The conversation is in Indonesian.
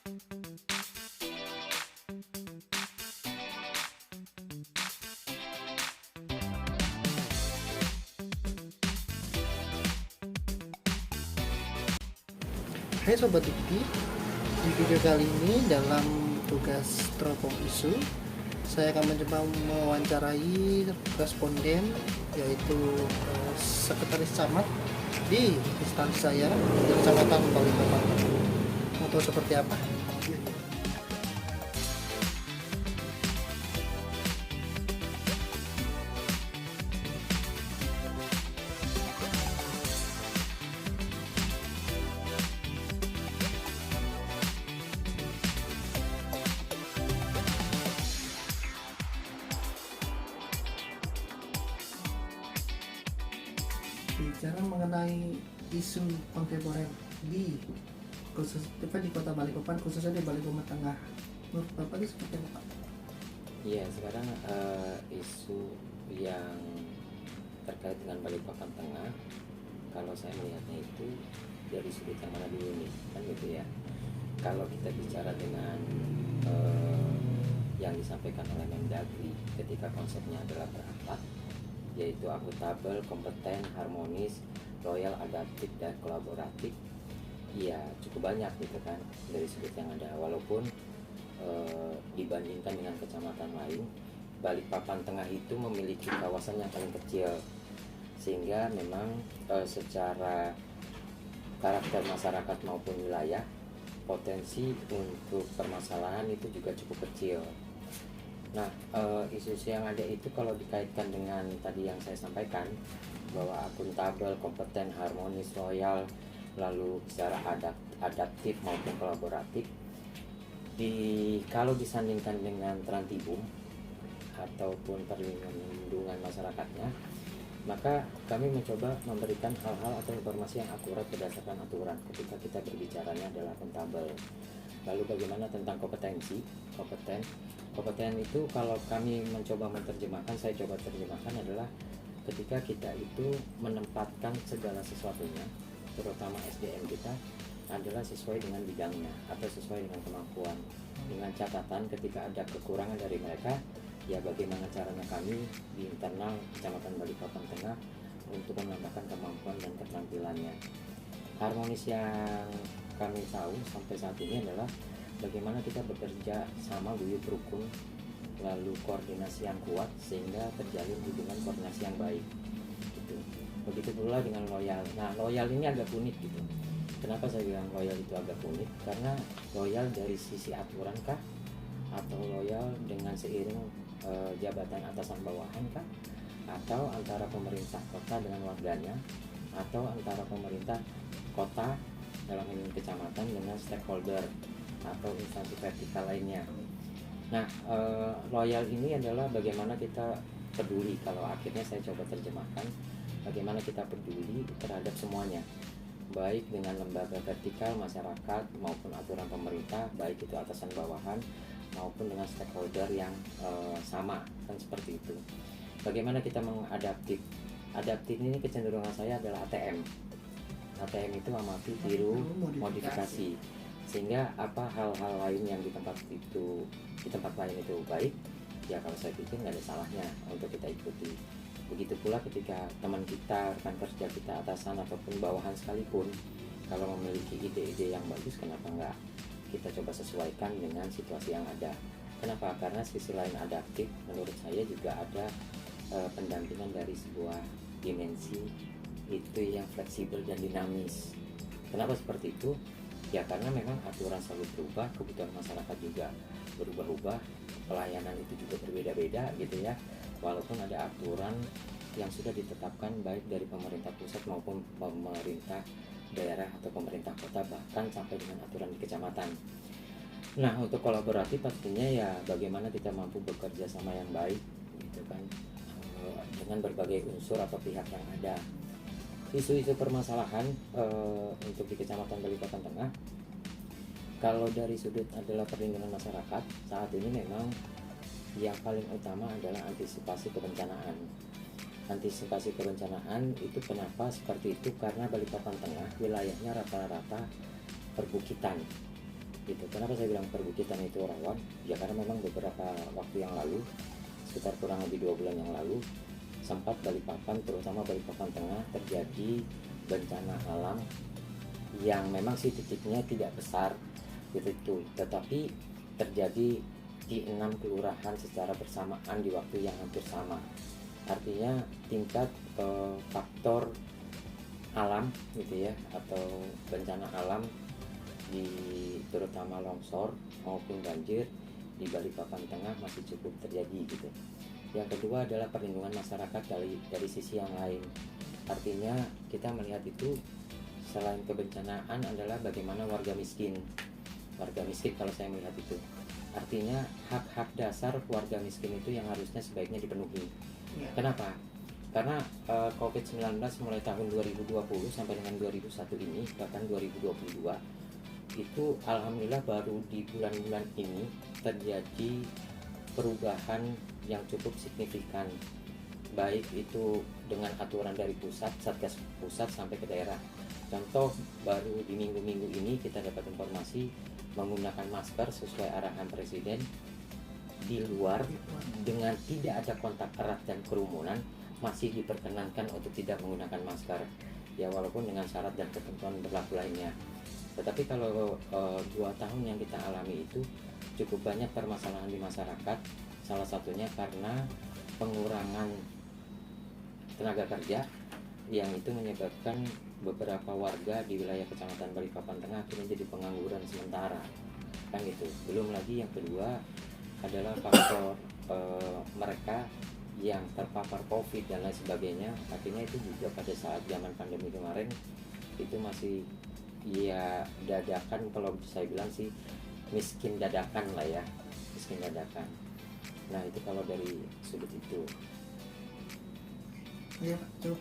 Hai Sobat Dikti, di video kali ini dalam tugas teropong isu saya akan mencoba mewawancarai responden yaitu sekretaris camat di instansi saya di Kecamatan Balikpapan. Mau tahu seperti apa? Bicara mengenai isu kontemporer di kota Balikpapan, khususnya di Balikpapan Tengah, menurut Bapak itu seperti apa, Pak? Iya, sekarang isu yang terkait dengan Balikpapan Tengah, kalau saya melihatnya itu dari sudut yang mana dulu nih, kan gitu ya. Kalau kita bicara dengan yang disampaikan oleh Mendagri ketika konsepnya adalah berampat, yaitu akuntabel, kompeten, harmonis, loyal, adaptif, dan kolaboratif, ya cukup banyak gitu kan dari sudut yang ada. Walaupun dibandingkan dengan kecamatan lain, Balikpapan Tengah itu memiliki kawasan yang paling kecil, sehingga memang secara karakter masyarakat maupun wilayah, potensi untuk permasalahan itu juga cukup kecil. Nah, isu-isu yang ada itu kalau dikaitkan dengan tadi yang saya sampaikan, bahwa akuntabel, kompeten, harmonis, loyal, lalu secara adaptif maupun kolaboratif, kalau disandingkan dengan Trantibum ataupun perlindungan masyarakatnya, maka kami mencoba memberikan hal-hal atau informasi yang akurat berdasarkan aturan ketika kita berbicaranya adalah akuntabel. Lalu bagaimana tentang kompetensi? Kompeten itu kalau kami mencoba menerjemahkan, saya coba terjemahkan adalah ketika kita itu menempatkan segala sesuatunya, terutama SDM kita, adalah sesuai dengan bidangnya atau sesuai dengan kemampuan. Dengan catatan ketika ada kekurangan dari mereka, ya bagaimana caranya kami di internal Kecamatan Balikpapan Tengah untuk menambahkan kemampuan dan keterampilannya. Harmonis yang kami tahu sampai saat ini adalah bagaimana kita bekerja sama, guyup rukun, lalu koordinasi yang kuat sehingga terjalin hubungan koordinasi yang baik gitu. Begitu pula dengan loyal. Nah, loyal ini agak unik gitu. Kenapa saya bilang loyal itu agak unik? Karena loyal dari sisi aturan kah, atau loyal dengan seiring jabatan atasan bawahan kah, atau antara pemerintah kota dengan warganya, atau antara pemerintah kota dalam ini kecamatan dengan stakeholder atau instansi vertikal lainnya. Nah, loyal ini adalah bagaimana kita peduli. Kalau akhirnya saya coba terjemahkan, bagaimana kita peduli terhadap semuanya, baik dengan lembaga vertikal masyarakat maupun aturan pemerintah, baik itu atasan bawahan maupun dengan stakeholder yang sama, kan seperti itu. Bagaimana kita mengadaptif? Adaptif ini kecenderungan saya adalah ATM. ATM itu amati, tiru, modifikasi. Sehingga apa hal-hal lain yang di tempat lain itu baik, ya kalau saya pikir nggak ada salahnya untuk kita ikuti. Begitu pula ketika teman kita, rekan kerja kita, atasan ataupun bawahan sekalipun, kalau memiliki ide-ide yang bagus, kenapa nggak kita coba sesuaikan dengan situasi yang ada. Kenapa? Karena sisi lain adaptif menurut saya juga ada pendampingan dari sebuah dimensi itu yang fleksibel dan dinamis. Kenapa seperti itu? Ya karena memang aturan selalu berubah, kebutuhan masyarakat juga berubah-ubah, pelayanan itu juga berbeda-beda gitu ya. Walaupun ada aturan yang sudah ditetapkan baik dari pemerintah pusat maupun pemerintah daerah atau pemerintah kota, bahkan sampai dengan aturan di kecamatan. Nah, untuk kolaboratif pastinya ya bagaimana kita mampu bekerja sama yang baik gitu kan, dengan berbagai unsur atau pihak yang ada. Isu-isu permasalahan untuk di Kecamatan Balikpapan Tengah, kalau dari sudut adalah perlindungan masyarakat, saat ini memang yang paling utama adalah antisipasi kebencanaan. Antisipasi kebencanaan itu kenapa seperti itu? Karena Balikpapan Tengah wilayahnya rata-rata perbukitan. gitu. Kenapa saya bilang perbukitan itu rawan? Ya karena memang beberapa waktu yang lalu, sekitar kurang lebih 2 bulan yang lalu, sempat Balikpapan, terutama Balikpapan Tengah, terjadi bencana alam yang memang sih titiknya tidak besar gitu itu, tetapi terjadi di 6 kelurahan secara bersamaan di waktu yang hampir sama. Artinya tingkat faktor alam gitu ya, atau bencana alam di terutama longsor maupun banjir di Balikpapan Tengah masih cukup terjadi gitu. Yang kedua adalah perlindungan masyarakat dari sisi yang lain. Artinya kita melihat itu selain kebencanaan adalah bagaimana warga miskin. Warga miskin kalau saya melihat itu, artinya hak-hak dasar warga miskin itu yang harusnya sebaiknya dipenuhi. Ya. Kenapa? Karena COVID-19 mulai tahun 2020 sampai dengan 2001 ini, bahkan 2022, itu alhamdulillah baru di bulan-bulan ini terjadi perubahan yang cukup signifikan, baik itu dengan aturan dari pusat, satgas pusat sampai ke daerah. Contoh, baru di minggu-minggu ini kita dapat informasi menggunakan masker sesuai arahan Presiden di luar dengan tidak ada kontak erat dan kerumunan masih diperkenankan untuk tidak menggunakan masker, ya walaupun dengan syarat dan ketentuan berlaku lainnya. Tetapi kalau 2 tahun yang kita alami itu cukup banyak permasalahan di masyarakat, salah satunya karena pengurangan tenaga kerja yang itu menyebabkan beberapa warga di wilayah Kecamatan Balikpapan Tengah akhirnya jadi pengangguran sementara, kan gitu. Belum lagi yang kedua adalah faktor mereka yang terpapar COVID dan lain sebagainya. Akhirnya itu juga pada saat zaman pandemi kemarin itu masih ya dadakan, kalau saya bilang sih miskin dadakan lah ya, miskin dadakan. Nah itu kalau dari sudut itu. Ya, cukup.